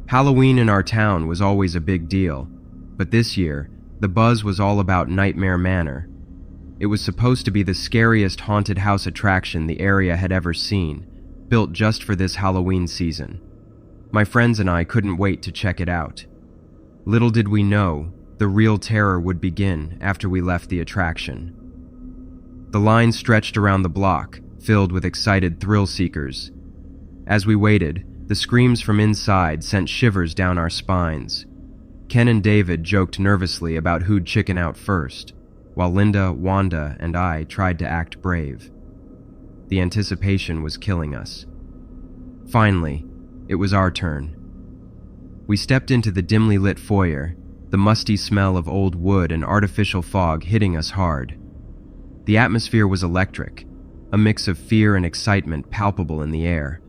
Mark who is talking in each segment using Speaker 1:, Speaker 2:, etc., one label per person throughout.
Speaker 1: Halloween in our town was always a big deal, but this year, the buzz was all about Nightmare Manor. It was supposed to be the scariest haunted house attraction the area had ever seen, built just for this Halloween season. My friends and I couldn't wait to check it out. Little did we know, the real terror would begin after we left the attraction. The line stretched around the block, filled with excited thrill-seekers. As we waited, the screams from inside sent shivers down our spines. Ken and David joked nervously about who'd chicken out first, while Linda, Wanda, and I tried to act brave. The anticipation was killing us. Finally, it was our turn. We stepped into the dimly lit foyer, the musty smell of old wood and artificial fog hitting us hard. The atmosphere was electric, a mix of fear and excitement palpable in the air.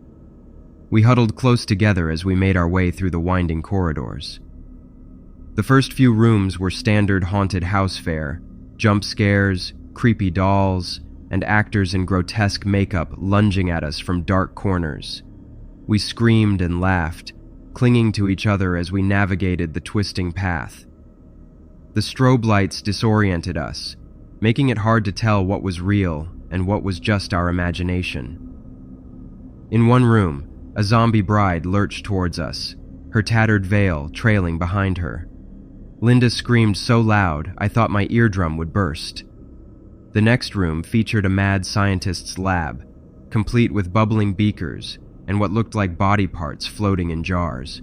Speaker 1: We huddled close together as we made our way through the winding corridors. The first few rooms were standard haunted house fare, jump scares, creepy dolls, and actors in grotesque makeup lunging at us from dark corners. We screamed and laughed, clinging to each other as we navigated the twisting path. The strobe lights disoriented us, making it hard to tell what was real and what was just our imagination. In one room, a zombie bride lurched towards us, her tattered veil trailing behind her. Linda screamed so loud I thought my eardrum would burst. The next room featured a mad scientist's lab, complete with bubbling beakers and what looked like body parts floating in jars.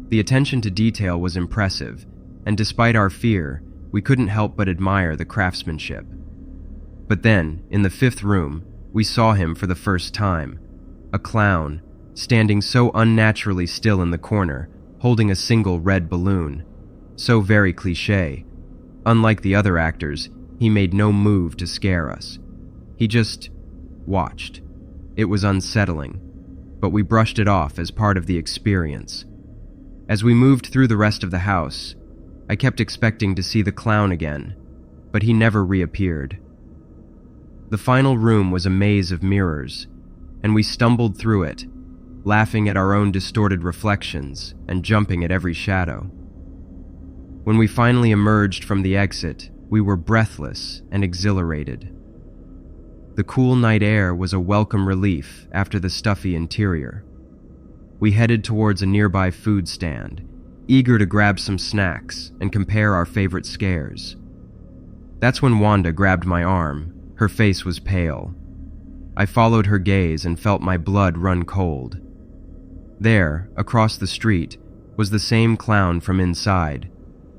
Speaker 1: The attention to detail was impressive, and despite our fear, we couldn't help but admire the craftsmanship. But then, in the fifth room, we saw him for the first time. A clown, standing so unnaturally still in the corner, holding a single red balloon. So very cliché. Unlike the other actors, he made no move to scare us. He just watched. It was unsettling, but we brushed it off as part of the experience. As we moved through the rest of the house, I kept expecting to see the clown again, but he never reappeared. The final room was a maze of mirrors, and we stumbled through it, laughing at our own distorted reflections and jumping at every shadow. When we finally emerged from the exit, we were breathless and exhilarated. The cool night air was a welcome relief after the stuffy interior. We headed towards a nearby food stand, eager to grab some snacks and compare our favorite scares. That's when Wanda grabbed my arm. Her face was pale. I followed her gaze and felt my blood run cold. There, across the street, was the same clown from inside,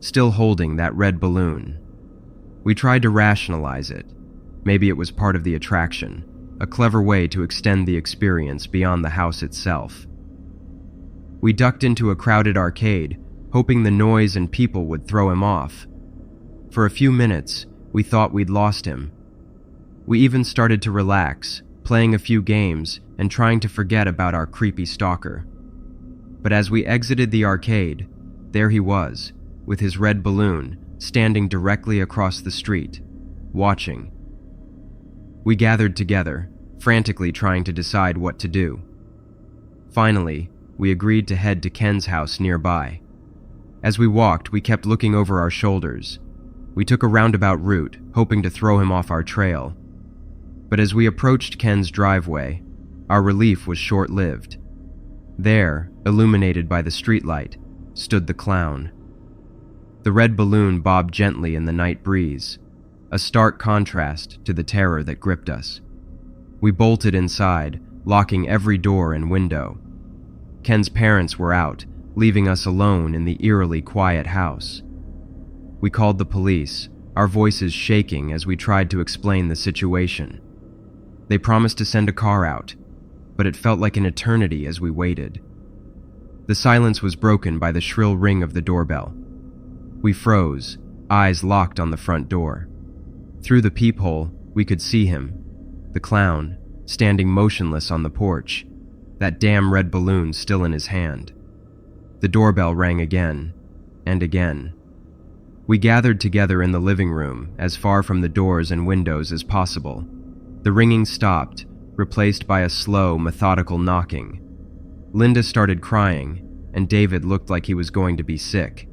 Speaker 1: still holding that red balloon. We tried to rationalize it. Maybe it was part of the attraction, a clever way to extend the experience beyond the house itself. We ducked into a crowded arcade, hoping the noise and people would throw him off. For a few minutes, we thought we'd lost him. We even started to relax, playing a few games and trying to forget about our creepy stalker. But as we exited the arcade, there he was, with his red balloon, standing directly across the street, watching. We gathered together, frantically trying to decide what to do. Finally, we agreed to head to Ken's house nearby. As we walked, we kept looking over our shoulders. We took a roundabout route, hoping to throw him off our trail. But as we approached Ken's driveway, our relief was short-lived. There, illuminated by the streetlight, stood the clown. The red balloon bobbed gently in the night breeze, a stark contrast to the terror that gripped us. We bolted inside, locking every door and window. Ken's parents were out, leaving us alone in the eerily quiet house. We called the police, our voices shaking as we tried to explain the situation. They promised to send a car out, but it felt like an eternity as we waited. The silence was broken by the shrill ring of the doorbell. We froze, eyes locked on the front door. Through the peephole, we could see him, the clown, standing motionless on the porch, that damn red balloon still in his hand. The doorbell rang again, and again. We gathered together in the living room, as far from the doors and windows as possible. The ringing stopped, replaced by a slow, methodical knocking. Linda started crying, and David looked like he was going to be sick.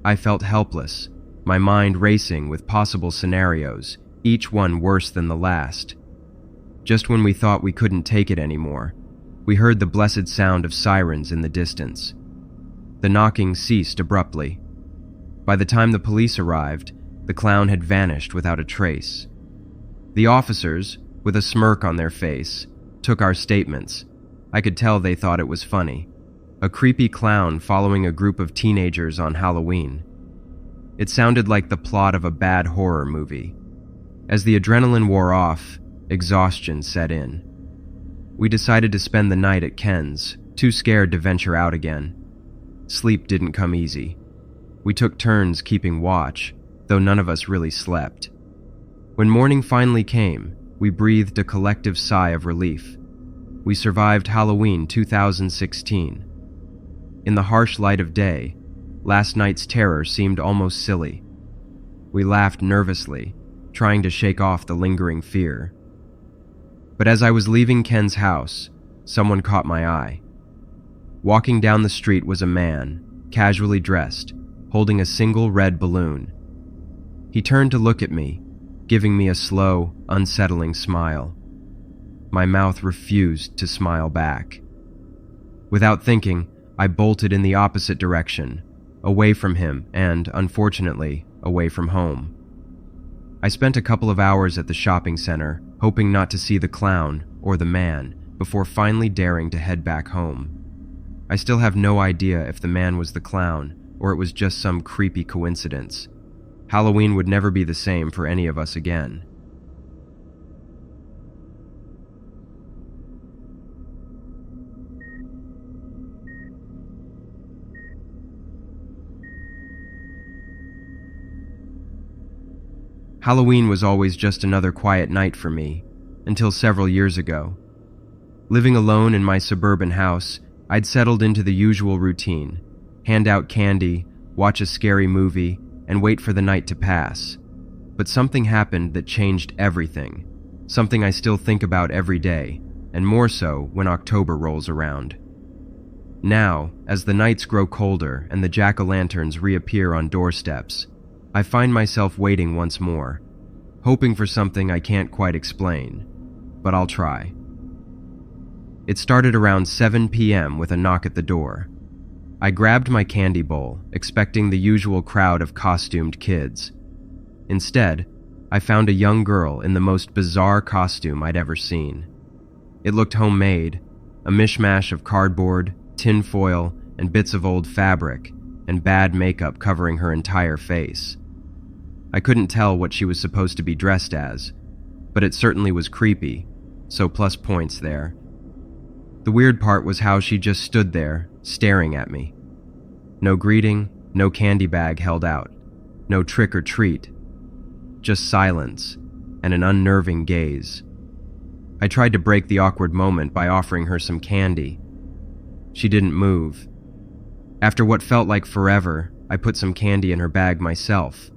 Speaker 1: I felt helpless, my mind racing with possible scenarios, each one worse than the last. Just when we thought we couldn't take it anymore, we heard the blessed sound of sirens in the distance. The knocking ceased abruptly. By the time the police arrived, the clown had vanished without a trace. The officers, with a smirk on their face, took our statements. I could tell they thought it was funny. A creepy clown following a group of teenagers on Halloween. It sounded like the plot of a bad horror movie. As the adrenaline wore off, exhaustion set in. We decided to spend the night at Ken's, too scared to venture out again. Sleep didn't come easy. We took turns keeping watch, though none of us really slept. When morning finally came, we breathed a collective sigh of relief. We survived Halloween 2016. In the harsh light of day, last night's terror seemed almost silly. We laughed nervously, trying to shake off the lingering fear. But as I was leaving Ken's house, someone caught my eye. Walking down the street was a man, casually dressed, holding a single red balloon. He turned to look at me, giving me a slow, unsettling smile. My mouth refused to smile back. Without thinking, I bolted in the opposite direction, away from him and, unfortunately, away from home. I spent a couple of hours at the shopping center, hoping not to see the clown or the man, before finally daring to head back home. I still have no idea if the man was the clown or it was just some creepy coincidence. Halloween would never be the same for any of us again. Halloween was always just another quiet night for me, until several years ago. Living alone in my suburban house, I'd settled into the usual routine: hand out candy, watch a scary movie, and wait for the night to pass. But something happened that changed everything, something I still think about every day, and more so when October rolls around. Now, as the nights grow colder and the jack-o'-lanterns reappear on doorsteps, I find myself waiting once more, hoping for something I can't quite explain, but I'll try. It started around 7 p.m. with a knock at the door. I grabbed my candy bowl, expecting the usual crowd of costumed kids. Instead, I found a young girl in the most bizarre costume I'd ever seen. It looked homemade, a mishmash of cardboard, tin foil, and bits of old fabric, and bad makeup covering her entire face. I couldn't tell what she was supposed to be dressed as, but it certainly was creepy, so plus points there. The weird part was how she just stood there, staring at me. No greeting, no candy bag held out, no trick or treat. Just silence, and an unnerving gaze. I tried to break the awkward moment by offering her some candy. She didn't move. After what felt like forever, I put some candy in her bag myself.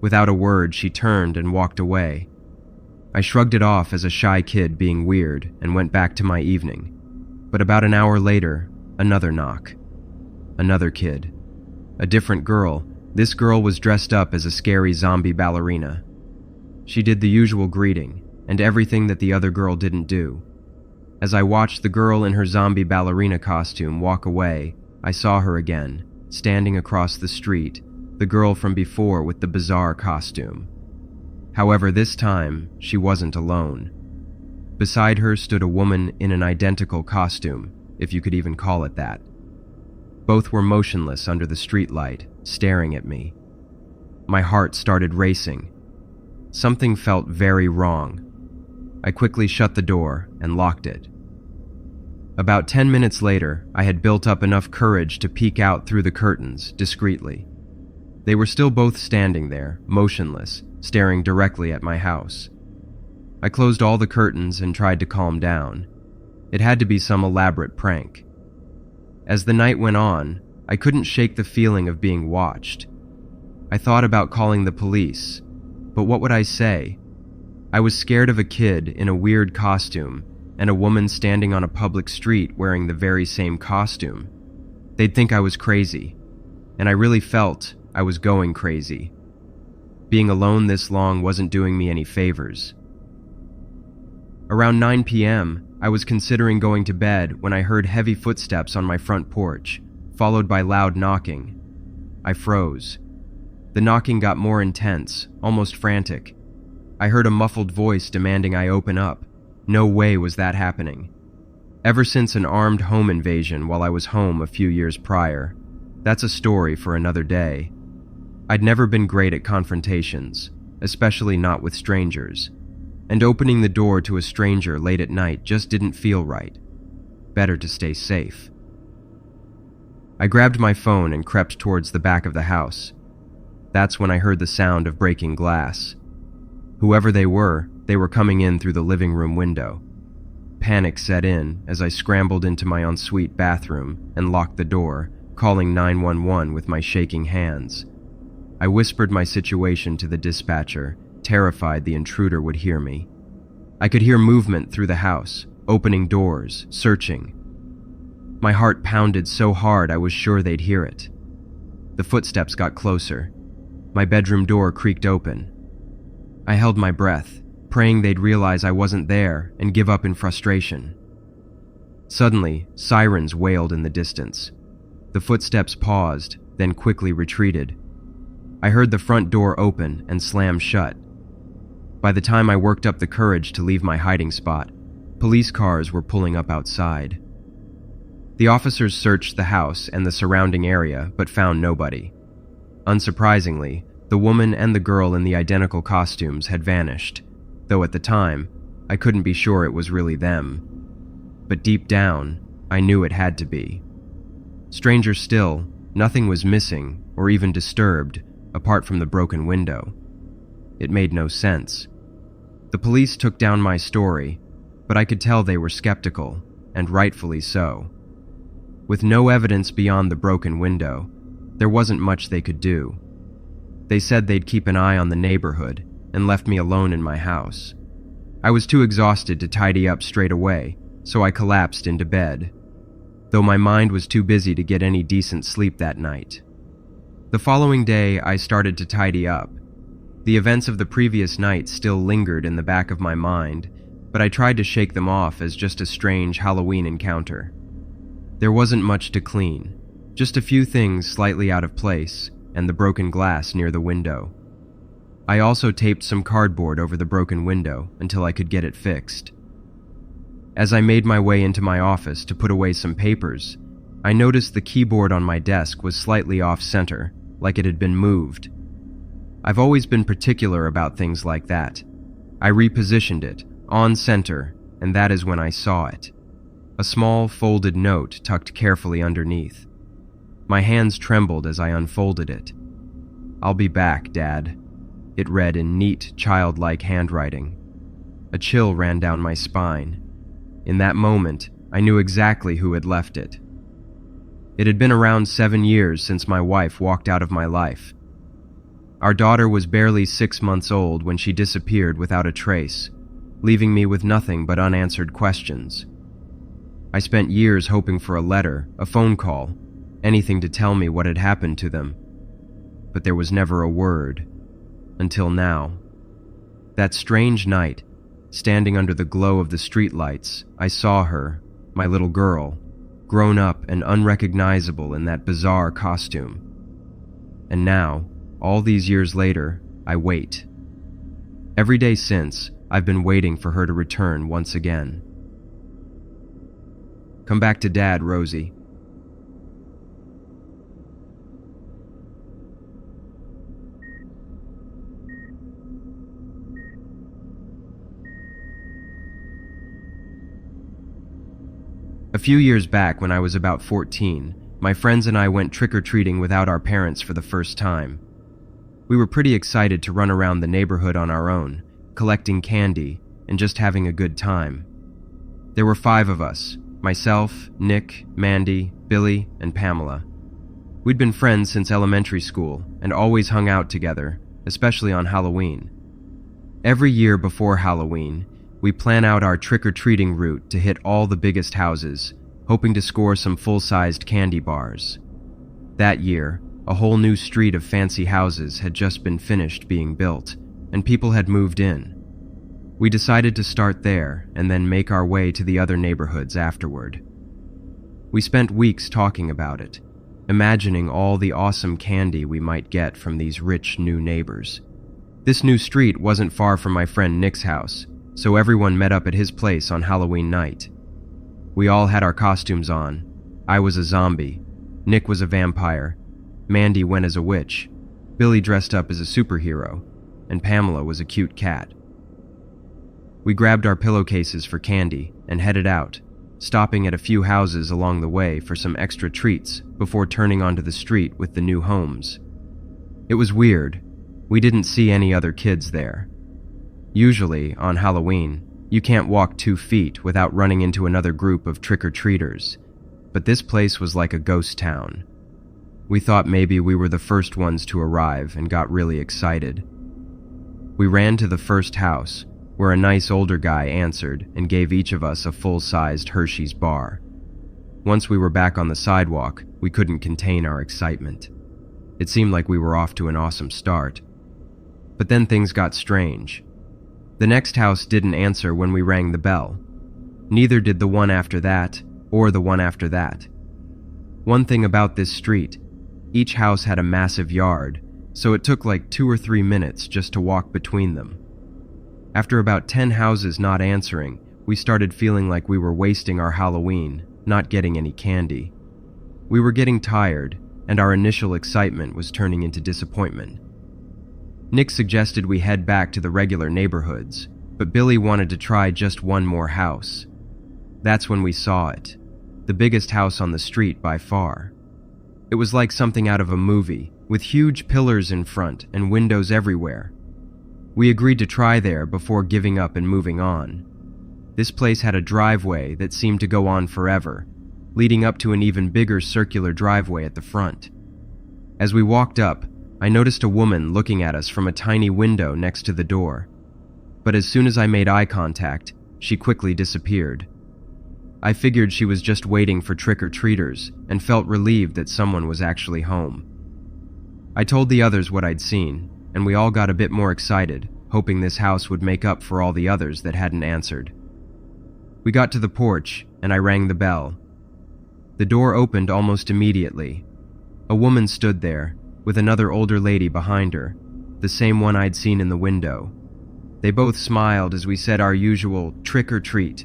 Speaker 1: Without a word, she turned and walked away. I shrugged it off as a shy kid being weird and went back to my evening. But about an hour later, another knock. Another kid. A different girl. This girl was dressed up as a scary zombie ballerina. She did the usual greeting, and everything that the other girl didn't do. As I watched the girl in her zombie ballerina costume walk away, I saw her again, standing across the street, the girl from before with the bizarre costume. However, this time, she wasn't alone. Beside her stood a woman in an identical costume, if you could even call it that. Both were motionless under the streetlight, staring at me. My heart started racing. Something felt very wrong. I quickly shut the door and locked it. About 10 minutes later, I had built up enough courage to peek out through the curtains discreetly. They were still both standing there, motionless, staring directly at my house. I closed all the curtains and tried to calm down. It had to be some elaborate prank. As the night went on, I couldn't shake the feeling of being watched. I thought about calling the police, but what would I say? I was scared of a kid in a weird costume and a woman standing on a public street wearing the very same costume. They'd think I was crazy, and I really felt I was going crazy. Being alone this long wasn't doing me any favors. Around 9 p.m., I was considering going to bed when I heard heavy footsteps on my front porch, followed by loud knocking. I froze. The knocking got more intense, almost frantic. I heard a muffled voice demanding I open up. No way was that happening. Ever since an armed home invasion while I was home a few years prior, that's a story for another day. I'd never been great at confrontations, especially not with strangers, and opening the door to a stranger late at night just didn't feel right. Better to stay safe. I grabbed my phone and crept towards the back of the house. That's when I heard the sound of breaking glass. Whoever they were coming in through the living room window. Panic set in as I scrambled into my ensuite bathroom and locked the door, calling 911 with my shaking hands. I whispered my situation to the dispatcher, terrified the intruder would hear me. I could hear movement through the house, opening doors, searching. My heart pounded so hard I was sure they'd hear it. The footsteps got closer. My bedroom door creaked open. I held my breath, praying they'd realize I wasn't there and give up in frustration. Suddenly, sirens wailed in the distance. The footsteps paused, then quickly retreated. I heard the front door open and slam shut. By the time I worked up the courage to leave my hiding spot, police cars were pulling up outside. The officers searched the house and the surrounding area but found nobody. Unsurprisingly, the woman and the girl in the identical costumes had vanished, though at the time, I couldn't be sure it was really them. But deep down, I knew it had to be. Stranger still, nothing was missing or even disturbed apart from the broken window. It made no sense. The police took down my story, but I could tell they were skeptical, and rightfully so. With no evidence beyond the broken window, there wasn't much they could do. They said they'd keep an eye on the neighborhood and left me alone in my house. I was too exhausted to tidy up straight away, so I collapsed into bed, though my mind was too busy to get any decent sleep that night. The following day, I started to tidy up. The events of the previous night still lingered in the back of my mind, but I tried to shake them off as just a strange Halloween encounter. There wasn't much to clean, just a few things slightly out of place, and the broken glass near the window. I also taped some cardboard over the broken window until I could get it fixed. As I made my way into my office to put away some papers, I noticed the keyboard on my desk was slightly off-center, like it had been moved. I've always been particular about things like that. I repositioned it, on center, and that is when I saw it. A small, folded note tucked carefully underneath. My hands trembled as I unfolded it. "I'll be back, Dad," it read in neat, childlike handwriting. A chill ran down my spine. In that moment, I knew exactly who had left it. It had been around 7 years since my wife walked out of my life. Our daughter was barely 6 months old when she disappeared without a trace, leaving me with nothing but unanswered questions. I spent years hoping for a letter, a phone call, anything to tell me what had happened to them. But there was never a word. Until now. That strange night, standing under the glow of the streetlights, I saw her, my little girl, grown up and unrecognizable in that bizarre costume. And now, all these years later, I wait. Every day since, I've been waiting for her to return once again. Come back to Dad, Rosie. A few years back, when I was about 14, my friends and I went trick-or-treating without our parents for the first time. We were pretty excited to run around the neighborhood on our own, collecting candy and just having a good time. There were 5 of us: myself, Nick, Mandy, Billy, and Pamela. We'd been friends since elementary school and always hung out together, especially on Halloween. Every year before Halloween, we plan out our trick-or-treating route to hit all the biggest houses, hoping to score some full-sized candy bars. That year, a whole new street of fancy houses had just been finished being built, and people had moved in. We decided to start there and then make our way to the other neighborhoods afterward. We spent weeks talking about it, imagining all the awesome candy we might get from these rich new neighbors. This new street wasn't far from my friend Nick's house, so everyone met up at his place on Halloween night. We all had our costumes on. I was a zombie, Nick was a vampire, Mandy went as a witch, Billy dressed up as a superhero, and Pamela was a cute cat. We grabbed our pillowcases for candy and headed out, stopping at a few houses along the way for some extra treats before turning onto the street with the new homes. It was weird. We didn't see any other kids there. Usually, on Halloween, you can't walk 2 feet without running into another group of trick-or-treaters, but this place was like a ghost town. We thought maybe we were the first ones to arrive and got really excited. We ran to the first house, where a nice older guy answered and gave each of us a full-sized Hershey's bar. Once we were back on the sidewalk, we couldn't contain our excitement. It seemed like we were off to an awesome start. But then things got strange. The next house didn't answer when we rang the bell. Neither did the one after that, or the one after that. One thing about this street, each house had a massive yard, so it took like 2 or 3 minutes just to walk between them. After about 10 houses not answering, we started feeling like we were wasting our Halloween, not getting any candy. We were getting tired, and our initial excitement was turning into disappointment. Nick suggested we head back to the regular neighborhoods, but Billy wanted to try just one more house. That's when we saw it, the biggest house on the street by far. It was like something out of a movie, with huge pillars in front and windows everywhere. We agreed to try there before giving up and moving on. This place had a driveway that seemed to go on forever, leading up to an even bigger circular driveway at the front. As we walked up, I noticed a woman looking at us from a tiny window next to the door. But as soon as I made eye contact, she quickly disappeared. I figured she was just waiting for trick-or-treaters and felt relieved that someone was actually home. I told the others what I'd seen, and we all got a bit more excited, hoping this house would make up for all the others that hadn't answered. We got to the porch, and I rang the bell. The door opened almost immediately. A woman stood there, with another older lady behind her, the same one I'd seen in the window. They both smiled as we said our usual trick or treat.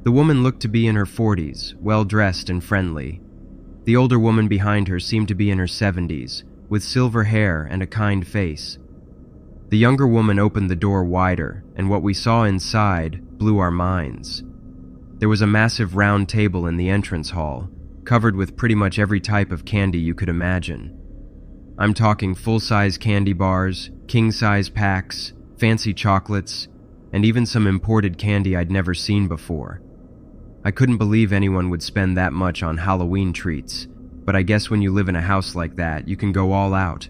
Speaker 1: The woman looked to be in her 40s, well-dressed and friendly. The older woman behind her seemed to be in her 70s, with silver hair and a kind face. The younger woman opened the door wider, and what we saw inside blew our minds. There was a massive round table in the entrance hall, covered with pretty much every type of candy you could imagine. I'm talking full-size candy bars, king-size packs, fancy chocolates, and even some imported candy I'd never seen before. I couldn't believe anyone would spend that much on Halloween treats, but I guess when you live in a house like that, you can go all out.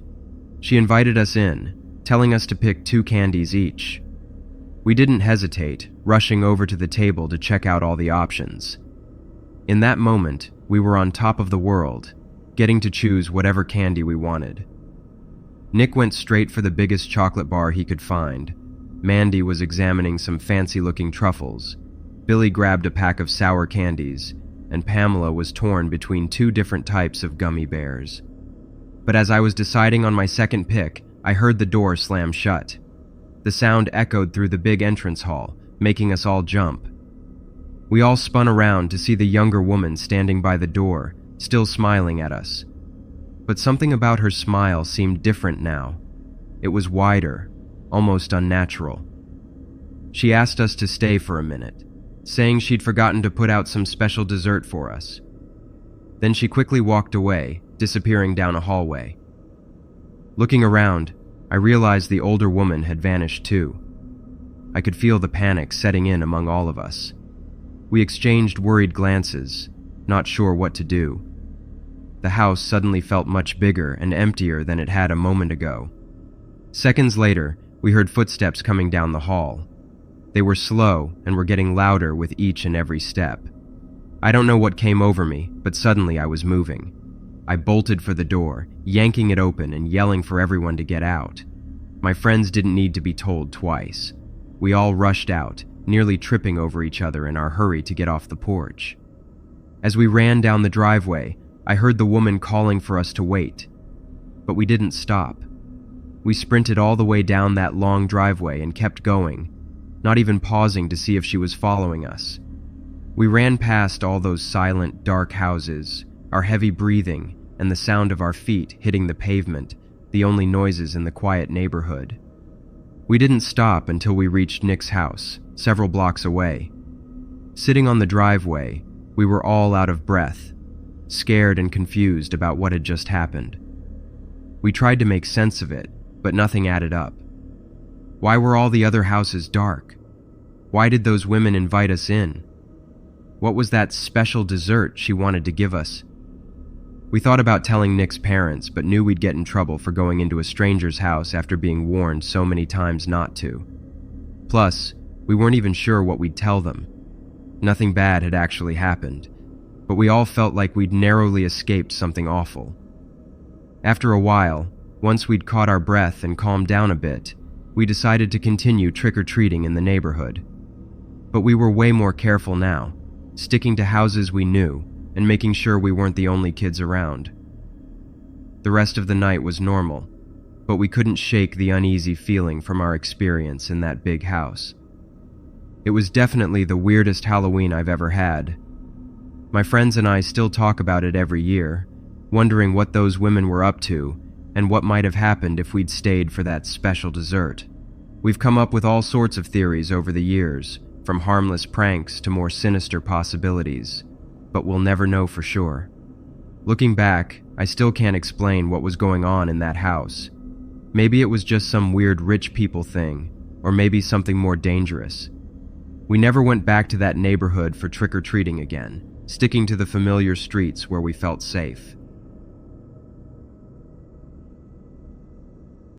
Speaker 1: She invited us in, telling us to pick 2 candies each. We didn't hesitate, rushing over to the table to check out all the options. In that moment, we were on top of the world, getting to choose whatever candy we wanted. Nick went straight for the biggest chocolate bar he could find. Mandy was examining some fancy-looking truffles. Billy grabbed a pack of sour candies, and Pamela was torn between 2 different types of gummy bears. But as I was deciding on my second pick, I heard the door slam shut. The sound echoed through the big entrance hall, making us all jump. We all spun around to see the younger woman standing by the door, still smiling at us. But something about her smile seemed different now. It was wider, almost unnatural. She asked us to stay for a minute, saying she'd forgotten to put out some special dessert for us. Then she quickly walked away, disappearing down a hallway. Looking around, I realized the older woman had vanished too. I could feel the panic setting in among all of us. We exchanged worried glances, not sure what to do. The house suddenly felt much bigger and emptier than it had a moment ago. Seconds later, we heard footsteps coming down the hall. They were slow and were getting louder with each and every step. I don't know what came over me, but suddenly I was moving. I bolted for the door, yanking it open and yelling for everyone to get out. My friends didn't need to be told twice. We all rushed out, nearly tripping over each other in our hurry to get off the porch. As we ran down the driveway, I heard the woman calling for us to wait. But we didn't stop. We sprinted all the way down that long driveway and kept going, not even pausing to see if she was following us. We ran past all those silent, dark houses, our heavy breathing and the sound of our feet hitting the pavement, the only noises in the quiet neighborhood. We didn't stop until we reached Nick's house, several blocks away. Sitting on the driveway, we were all out of breath, scared and confused about what had just happened. We tried to make sense of it, but nothing added up. Why were all the other houses dark? Why did those women invite us in? What was that special dessert she wanted to give us? We thought about telling Nick's parents, but knew we'd get in trouble for going into a stranger's house after being warned so many times not to. Plus, we weren't even sure what we'd tell them. Nothing bad had actually happened, but we all felt like we'd narrowly escaped something awful. After a while, once we'd caught our breath and calmed down a bit, we decided to continue trick-or-treating in the neighborhood. But we were way more careful now, sticking to houses we knew and making sure we weren't the only kids around. The rest of the night was normal, but we couldn't shake the uneasy feeling from our experience in that big house. It was definitely the weirdest Halloween I've ever had. My friends and I still talk about it every year, wondering what those women were up to and what might have happened if we'd stayed for that special dessert. We've come up with all sorts of theories over the years, from harmless pranks to more sinister possibilities, but we'll never know for sure. Looking back, I still can't explain what was going on in that house. Maybe it was just some weird rich people thing, or maybe something more dangerous. We never went back to that neighborhood for trick-or-treating again, sticking to the familiar streets where we felt safe.